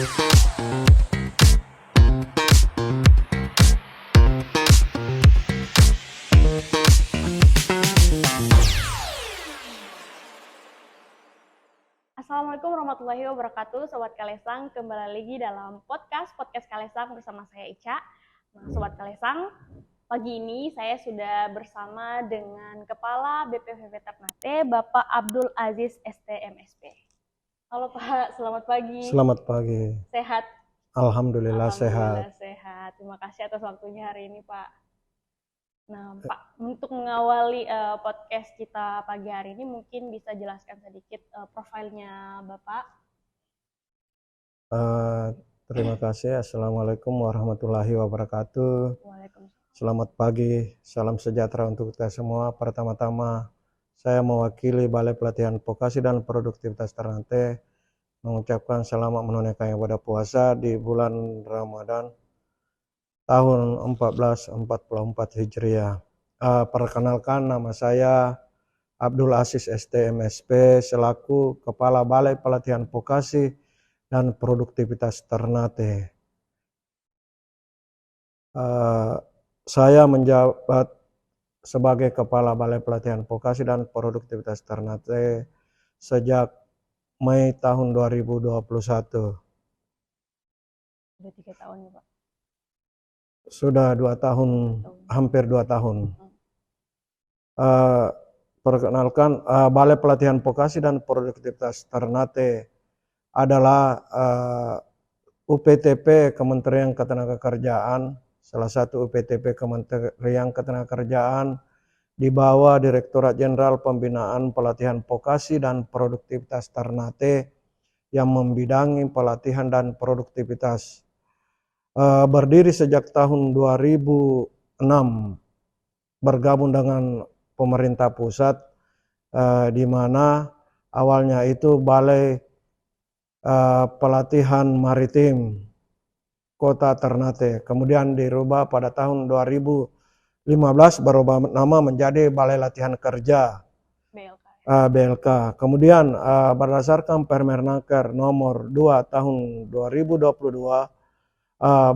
Assalamualaikum warahmatullahi wabarakatuh, Sobat Kalesang. Kembali lagi dalam podcast Kalesang bersama saya Ica. Nah, Sobat Kalesang, pagi ini saya sudah bersama dengan Kepala BPVV Ternate, Bapak Abdul Aziz STMSP. Halo Pak, selamat pagi. Selamat pagi. Sehat? Alhamdulillah sehat. Sehat. Terima kasih atas waktunya hari ini, Pak. Nah, Pak, untuk mengawali podcast kita pagi hari ini, mungkin bisa jelaskan sedikit profilnya Bapak. Terima kasih. Assalamualaikum warahmatullahi wabarakatuh. Waalaikumsalam. Selamat pagi, salam sejahtera untuk kita semua. Pertama-tama, saya mewakili Balai Pelatihan Vokasi dan Produktivitas Ternate mengucapkan selamat menunaikan ibadah puasa di bulan Ramadan tahun 1444 Hijriah. Perkenalkan, nama saya Abdul Aziz STMSP selaku Kepala Balai Pelatihan Vokasi dan Produktivitas Ternate. Saya menjabat sebagai Kepala Balai Pelatihan Vokasi dan Produktivitas Ternate sejak Mei tahun 2021. Sudah 3 tahun ya Pak? Sudah 2 tahun, hampir 2 tahun. Perkenalkan, Balai Pelatihan Vokasi dan Produktivitas Ternate adalah UPTP Kementerian Ketenagakerjaan, salah satu UPTP Kementerian Ketenagakerjaan di bawah Direktorat Jenderal Pembinaan Pelatihan Vokasi dan Produktivitas Ternate yang membidangi pelatihan dan produktivitas. Berdiri sejak tahun 2006, bergabung dengan pemerintah pusat, di mana awalnya itu Balai Pelatihan Maritim Kota Ternate, kemudian dirubah pada tahun 2015 berubah nama menjadi Balai Latihan Kerja BLK. Kemudian berdasarkan Permenaker nomor 2 tahun 2022,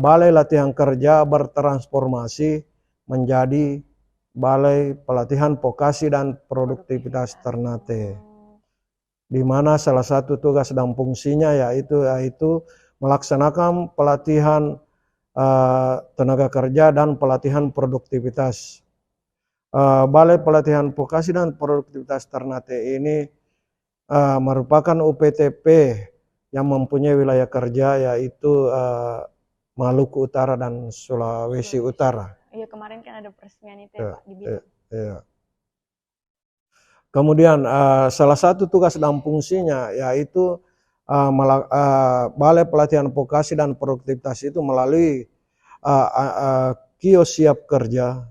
Balai Latihan Kerja bertransformasi menjadi Balai Pelatihan Vokasi dan Produktivitas Ternate, di mana salah satu tugas dan fungsinya yaitu melaksanakan pelatihan tenaga kerja dan pelatihan produktivitas. Balai Pelatihan Vokasi dan Produktivitas Ternate ini merupakan UPTP yang mempunyai wilayah kerja yaitu Maluku Utara dan Sulawesi Utara. Iya, kemarin kan ada peresmian itu ya Pak di Bintang. Iya. Kemudian salah satu tugas dan fungsinya yaitu Balai Pelatihan Vokasi dan Produktivitas itu melalui kios siap kerja,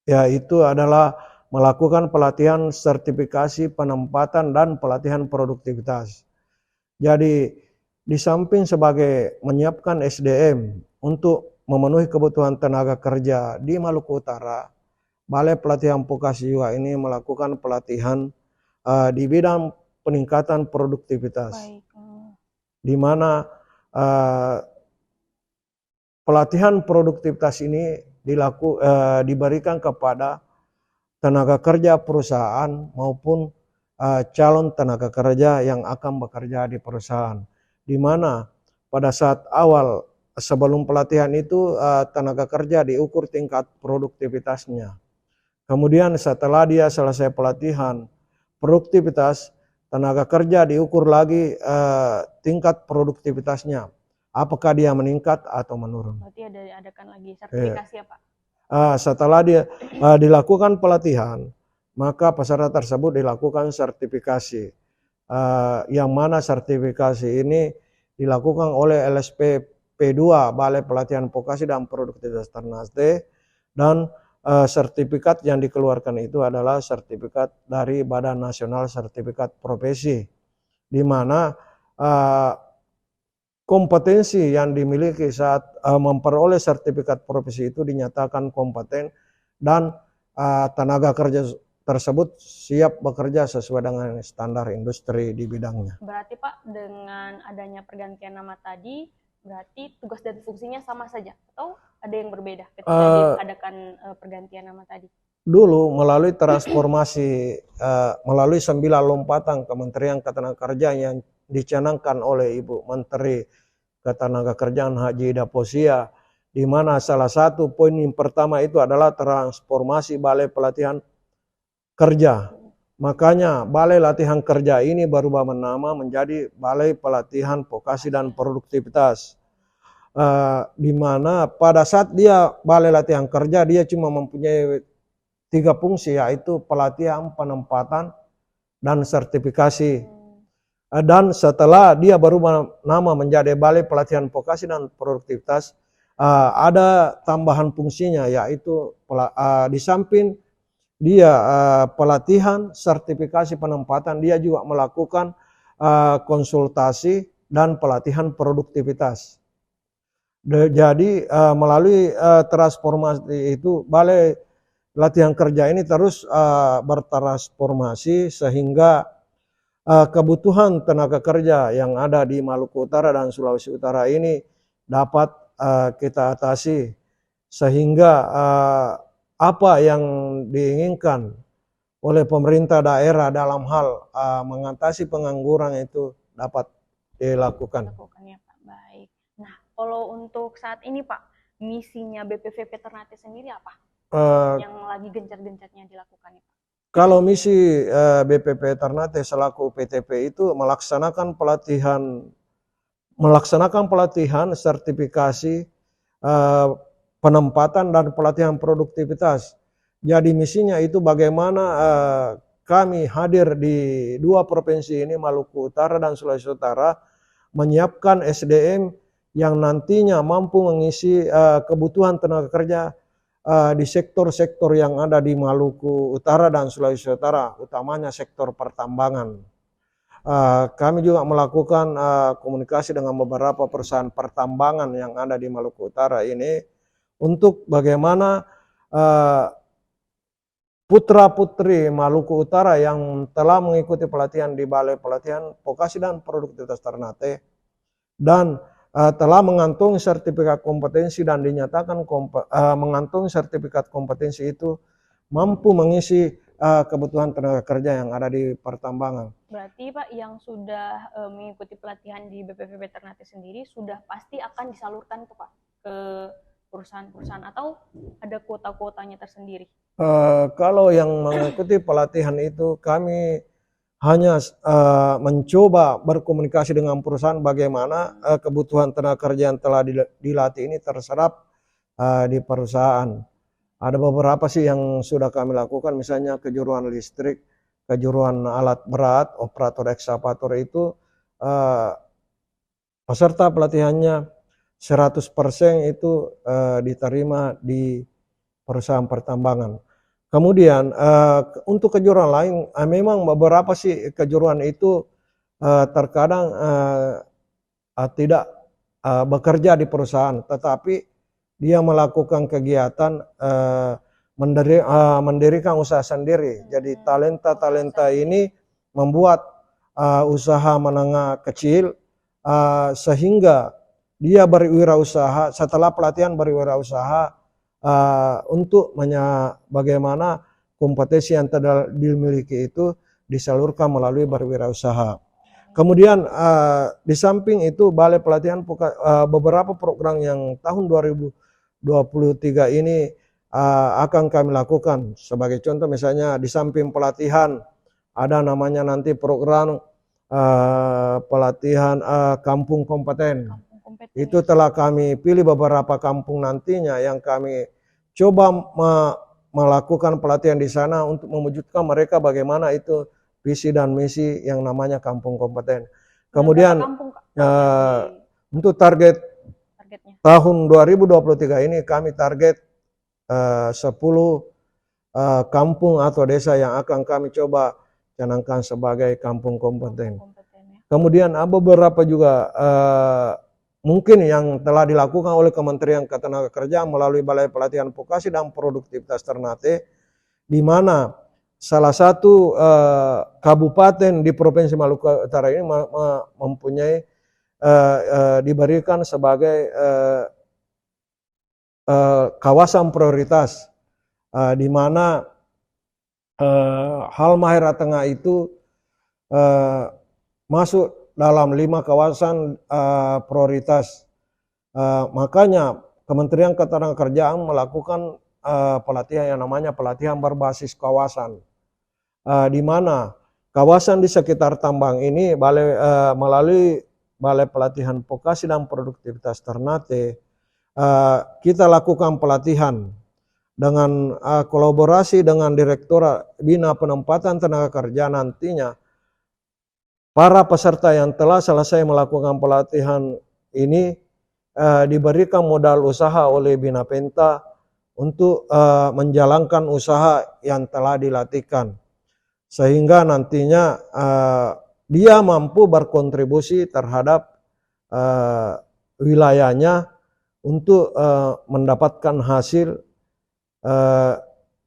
yaitu adalah melakukan pelatihan sertifikasi penempatan dan pelatihan produktivitas. Jadi di samping sebagai menyiapkan SDM untuk memenuhi kebutuhan tenaga kerja di Maluku Utara, Balai Pelatihan Vokasi juga ini melakukan pelatihan di bidang peningkatan produktivitas. Baik. Di mana pelatihan produktivitas ini diberikan kepada tenaga kerja perusahaan maupun calon tenaga kerja yang akan bekerja di perusahaan, di mana pada saat awal sebelum pelatihan itu tenaga kerja diukur tingkat produktivitasnya. Kemudian setelah dia selesai pelatihan produktivitas, tenaga kerja diukur lagi tingkat produktivitasnya, apakah dia meningkat atau menurun. Berarti adakan lagi sertifikasi ya Pak? Setelah dia dilakukan pelatihan, maka peserta tersebut dilakukan sertifikasi, yang mana sertifikasi ini dilakukan oleh LSP P2 Balai Pelatihan Vokasi dan Produktivitas Ternate, dan sertifikat yang dikeluarkan itu adalah sertifikat dari Badan Nasional Sertifikat Profesi, di mana kompetensi yang dimiliki saat memperoleh sertifikat profesi itu dinyatakan kompeten dan tenaga kerja tersebut siap bekerja sesuai dengan standar industri di bidangnya. Berarti Pak, dengan adanya pergantian nama tadi, berarti tugas dan fungsinya sama saja atau ada yang berbeda ketika diadakan pergantian nama tadi? Dulu melalui transformasi, melalui 9 lompatan Kementerian Ketenagakerjaan yang dicanangkan oleh Ibu Menteri Ketenagakerjaan Haji Ida Fauzia, di mana salah satu poin yang pertama itu adalah transformasi Balai Pelatihan Kerja. Makanya Balai Latihan Kerja ini berubah nama menjadi Balai Pelatihan Vokasi dan Produktivitas. Di mana pada saat dia Balai Latihan Kerja, dia cuma mempunyai 3 fungsi, yaitu pelatihan, penempatan, dan sertifikasi. Dan setelah dia berubah nama menjadi Balai Pelatihan Vokasi dan Produktivitas, ada tambahan fungsinya, yaitu di samping dia pelatihan, sertifikasi, penempatan, dia juga melakukan konsultasi dan pelatihan produktivitas. Jadi melalui transformasi itu, Balai Latihan Kerja ini terus bertransformasi sehingga kebutuhan tenaga kerja yang ada di Maluku Utara dan Sulawesi Utara ini dapat kita atasi, sehingga apa yang diinginkan oleh pemerintah daerah dalam hal mengatasi pengangguran itu dapat dilakukan. Ya, Pak. Baik. Nah, kalau untuk saat ini Pak, misinya BPVP Ternate sendiri apa? Yang lagi gencar-gencarnya dilakukan ya Pak? Kalau misi BPP Ternate selaku PTP itu melaksanakan pelatihan, sertifikasi, penempatan, dan pelatihan produktivitas. Jadi misinya itu bagaimana kami hadir di 2 provinsi ini, Maluku Utara dan Sulawesi Utara, menyiapkan SDM yang nantinya mampu mengisi kebutuhan tenaga kerja di sektor-sektor yang ada di Maluku Utara dan Sulawesi Utara, utamanya sektor pertambangan. Kami juga melakukan komunikasi dengan beberapa perusahaan pertambangan yang ada di Maluku Utara ini untuk bagaimana putra-putri Maluku Utara yang telah mengikuti pelatihan di Balai Pelatihan Vokasi dan Produktivitas Ternate dan telah mengantongi sertifikat kompetensi dan dinyatakan mengantongi sertifikat kompetensi itu mampu mengisi kebutuhan tenaga kerja yang ada di pertambangan. Berarti Pak, yang sudah mengikuti pelatihan di BPVP Ternate sendiri sudah pasti akan disalurkan tuh Pak ke perusahaan-perusahaan atau ada kuota-kuotanya tersendiri? Kalau yang mengikuti pelatihan itu kami hanya mencoba berkomunikasi dengan perusahaan bagaimana kebutuhan tenaga kerja yang telah dilatih ini terserap di perusahaan. Ada beberapa sih yang sudah kami lakukan, misalnya kejuruan listrik, kejuruan alat berat, operator ekskavator itu peserta pelatihannya 100% itu diterima di perusahaan pertambangan. Kemudian untuk kejuruan lain, memang beberapa sih kejuruan itu terkadang tidak bekerja di perusahaan, tetapi dia melakukan kegiatan mendirikan usaha sendiri. Jadi talenta ini membuat usaha menengah kecil sehingga dia berwirausaha, setelah pelatihan berwirausaha untuk bagaimana kompetensi yang telah dimiliki itu disalurkan melalui berwirausaha. Kemudian di samping itu Balai Pelatihan beberapa program yang tahun 2023 ini akan kami lakukan. Sebagai contoh misalnya di samping pelatihan ada namanya nanti program pelatihan kampung kompeten. Itu telah kami pilih beberapa kampung nantinya yang kami coba melakukan pelatihan di sana untuk mewujudkan mereka bagaimana itu visi dan misi yang namanya kampung kompeten. Kemudian untuk targetnya tahun 2023 ini kami target 10 kampung atau desa yang akan kami coba canangkan sebagai kampung kompeten. Kemudian beberapa juga mungkin yang telah dilakukan oleh Kementerian Ketenagakerjaan melalui Balai Pelatihan Vokasi dan Produktivitas Ternate, di mana salah satu kabupaten di Provinsi Maluku Utara ini mempunyai diberikan sebagai kawasan prioritas, di mana Halmahera Tengah itu masuk dalam 5 kawasan prioritas. Makanya Kementerian Ketenagakerjaan melakukan pelatihan yang namanya pelatihan berbasis kawasan, di mana kawasan di sekitar tambang ini melalui Balai Pelatihan Vokasi dan Produktivitas Ternate, kita lakukan pelatihan dengan kolaborasi dengan Direktorat Bina Penempatan Tenaga Kerja. Nantinya para peserta yang telah selesai melakukan pelatihan ini diberikan modal usaha oleh Bina Penta untuk menjalankan usaha yang telah dilatihkan, sehingga nantinya dia mampu berkontribusi terhadap wilayahnya untuk mendapatkan hasil,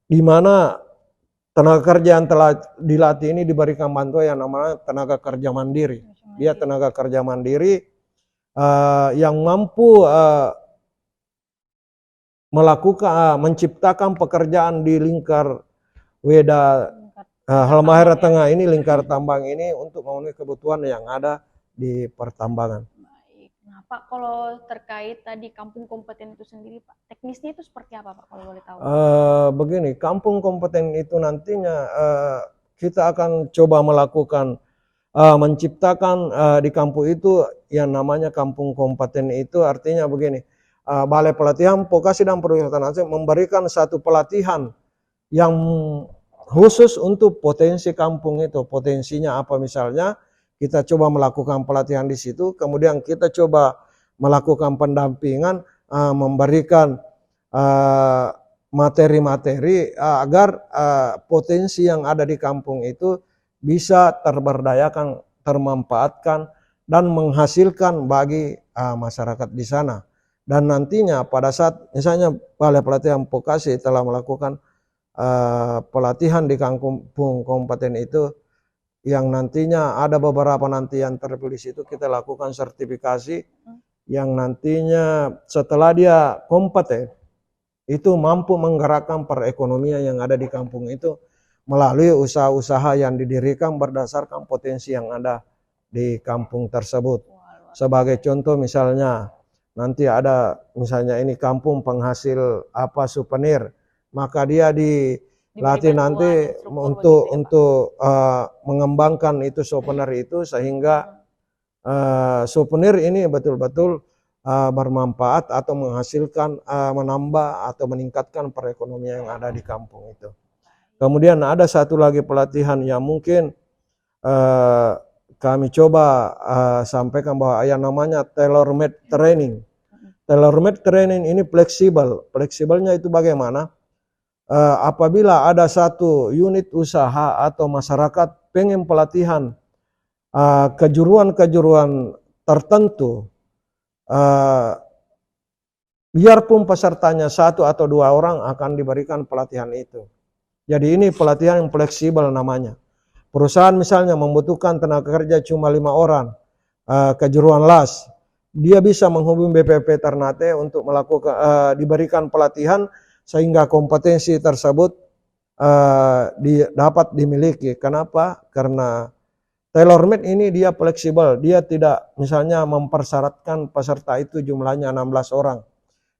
di mana tenaga kerja yang telah dilatih ini diberikan bantuan yang namanya tenaga kerja mandiri. Dia tenaga kerja mandiri yang mampu menciptakan pekerjaan di lingkar Halmahera Tengah ini, lingkar tambang ini, untuk memenuhi kebutuhan yang ada di pertambangan. Baik. Nah, Pak, kalau terkait tadi kampung kompeten itu sendiri, Pak, teknisnya itu seperti apa, Pak, kalau boleh tahu? Begini, kampung kompeten itu nantinya kita akan coba melakukan menciptakan di kampung itu yang namanya kampung kompeten. Itu artinya begini, Balai Pelatihan Vokasi dan Produktivitas memberikan satu pelatihan yang khusus untuk potensi kampung itu. Potensinya apa misalnya, kita coba melakukan pelatihan di situ, kemudian kita coba melakukan pendampingan, memberikan materi-materi agar potensi yang ada di kampung itu bisa terberdayakan, termanfaatkan, dan menghasilkan bagi masyarakat di sana. Dan nantinya pada saat misalnya Balai Pelatihan Vokasi telah melakukan pelatihan di kampung kompeten itu, yang nantinya ada beberapa nanti yang terpilih situ, kita lakukan sertifikasi yang nantinya setelah dia kompeten itu mampu menggerakkan perekonomian yang ada di kampung itu melalui usaha-usaha yang didirikan berdasarkan potensi yang ada di kampung tersebut. Sebagai contoh misalnya, nanti ada misalnya ini kampung penghasil souvenir, maka dia dilatih nanti untuk mengembangkan itu souvenir itu, sehingga souvenir ini betul-betul bermanfaat atau menghasilkan, menambah atau meningkatkan perekonomian yang ada di kampung itu. Kemudian ada satu lagi pelatihan yang mungkin kami coba sampaikan, bahwa yang namanya tailor-made training. Tailor-made training ini fleksibel. Fleksibelnya itu bagaimana? Apabila ada satu unit usaha atau masyarakat pengen pelatihan kejuruan-kejuruan tertentu, biarpun pesertanya 1 atau 2 orang akan diberikan pelatihan itu. Jadi ini pelatihan yang fleksibel namanya. Perusahaan misalnya membutuhkan tenaga kerja cuma 5 orang, kejuruan las, dia bisa menghubungi BPP Ternate untuk melakukan diberikan pelatihan, sehingga kompetensi tersebut dapat dimiliki. Kenapa? Karena tailor-made ini dia fleksibel, dia tidak misalnya mempersyaratkan peserta itu jumlahnya 16 orang.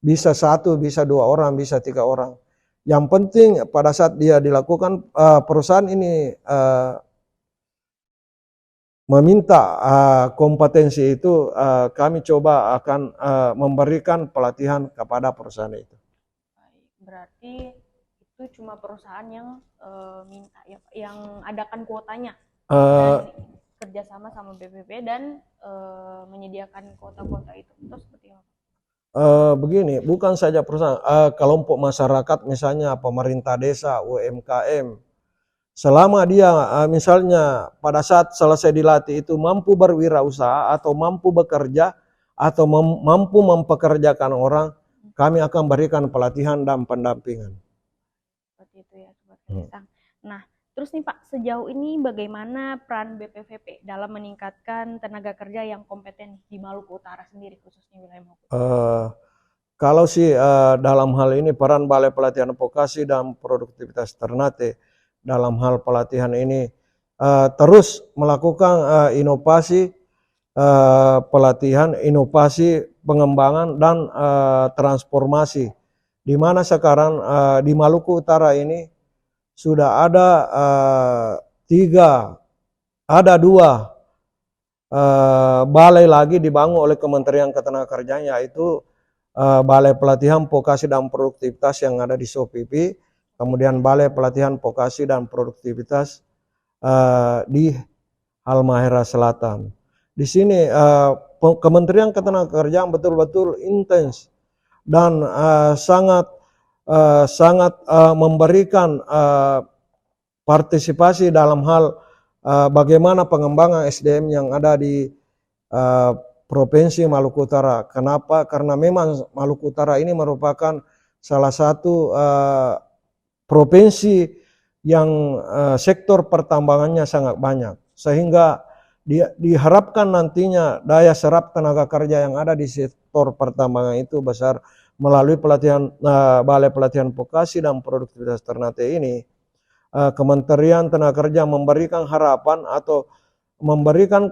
Bisa 1, bisa 2 orang, bisa 3 orang. Yang penting pada saat dia dilakukan, perusahaan ini meminta kompetensi itu, kami coba akan memberikan pelatihan kepada perusahaan itu. Berarti itu cuma perusahaan yang minta, yang adakan kuotanya, kerjasama sama BPP dan menyediakan kuota-kuota itu. Terus seperti apa? Begini, bukan saja perusahaan, kelompok masyarakat misalnya pemerintah desa, UMKM, selama dia misalnya pada saat selesai dilatih itu mampu berwirausaha atau mampu bekerja atau mampu mempekerjakan orang, kami akan berikan pelatihan dan pendampingan. Seperti itu ya, Sobat Kalesang. Nah, Terus nih Pak, sejauh ini bagaimana peran BPVP dalam meningkatkan tenaga kerja yang kompeten di Maluku Utara sendiri, khususnya wilayah Maluku Utara? Kalau sih dalam hal ini peran Balai Pelatihan Vokasi dan Produktivitas Ternate dalam hal pelatihan ini terus melakukan inovasi pelatihan, inovasi, pengembangan dan transformasi. Di mana sekarang di Maluku Utara ini sudah ada dua balai lagi dibangun oleh Kementerian Ketenagakerjaan, yaitu Balai Pelatihan Vokasi dan Produktivitas yang ada di SOPIP, kemudian Balai Pelatihan Vokasi dan Produktivitas di Halmahera Selatan. Di sini Kementerian Ketenagakerjaan betul-betul intens dan sangat memberikan partisipasi dalam hal bagaimana pengembangan SDM yang ada di Provinsi Maluku Utara. Kenapa? Karena memang Maluku Utara ini merupakan salah satu provinsi yang sektor pertambangannya sangat banyak, sehingga diharapkan nantinya daya serap tenaga kerja yang ada di sektor pertambangan itu besar. Melalui pelatihan Balai Pelatihan Vokasi dan Produktivitas Ternate ini, Kementerian Tenaga Kerja memberikan harapan atau memberikan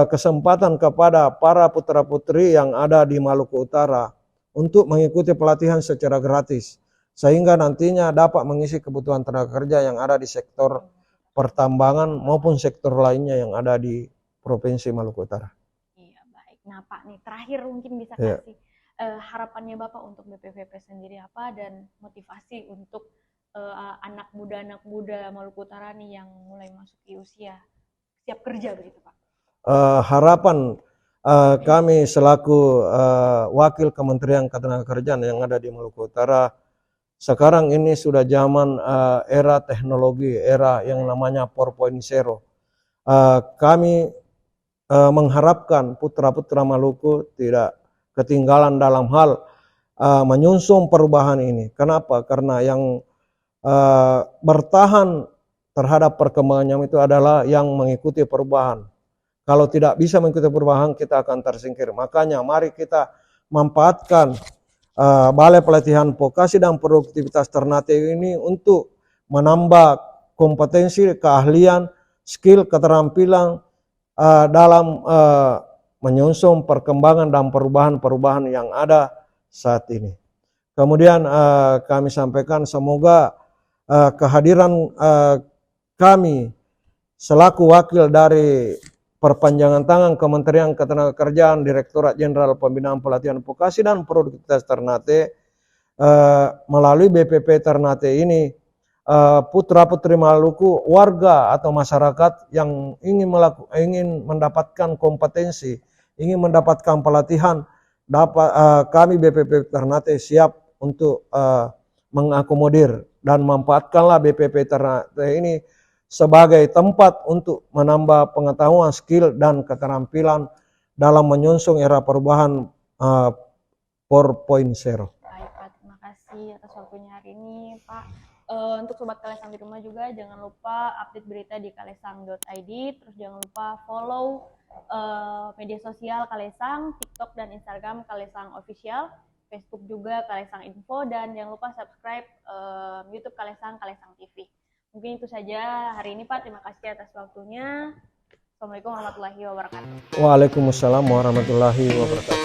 kesempatan kepada para putra-putri yang ada di Maluku Utara untuk mengikuti pelatihan secara gratis, sehingga nantinya dapat mengisi kebutuhan tenaga kerja yang ada di sektor pertambangan maupun sektor lainnya yang ada di Provinsi Maluku Utara. Iya, baik. Nah Pak, nih terakhir mungkin bisa kasih harapannya Bapak untuk BPVP sendiri apa, dan motivasi untuk anak muda Maluku Utara nih yang mulai masuk di usia siap kerja begitu Pak. Harapan kami selaku wakil Kementerian Ketenagakerjaan yang ada di Maluku Utara, sekarang ini sudah zaman era teknologi, era yang namanya 4.0. Kami mengharapkan putra-putra Maluku tidak ketinggalan dalam hal menyusun perubahan ini. Kenapa? Karena yang bertahan terhadap perkembangannya itu adalah yang mengikuti perubahan. Kalau tidak bisa mengikuti perubahan, kita akan tersingkir. Makanya mari kita manfaatkan Balai Pelatihan Vokasi dan Produktivitas Ternate ini untuk menambah kompetensi, keahlian, skill, keterampilan dalam menyusun perkembangan dan perubahan-perubahan yang ada saat ini. Kemudian kami sampaikan semoga kehadiran kami selaku wakil dari perpanjangan tangan Kementerian Ketenagakerjaan, Direktorat Jenderal Pembinaan Pelatihan Vokasi dan Produktivitas Ternate melalui BPP Ternate ini, putra-putri Maluku, warga atau masyarakat yang ingin mendapatkan kompetensi, ingin mendapatkan pelatihan, kami BPP Ternate siap untuk mengakomodir dan manfaatkanlah BPP Ternate ini sebagai tempat untuk menambah pengetahuan, skill, dan keterampilan dalam menyusun era perubahan 4.0. Baik Pak, terima kasih atas waktunya hari ini Pak. Untuk Sobat Kalesang di rumah juga jangan lupa update berita di kalesang.id, terus jangan lupa follow media sosial Kalesang, TikTok dan Instagram Kalesang Official, Facebook juga Kalesang Info, dan jangan lupa subscribe YouTube Kalesang, Kalesang TV. Mungkin itu saja hari ini Pak, terima kasih atas waktunya. Assalamualaikum warahmatullahi wabarakatuh. Waalaikumsalam warahmatullahi wabarakatuh.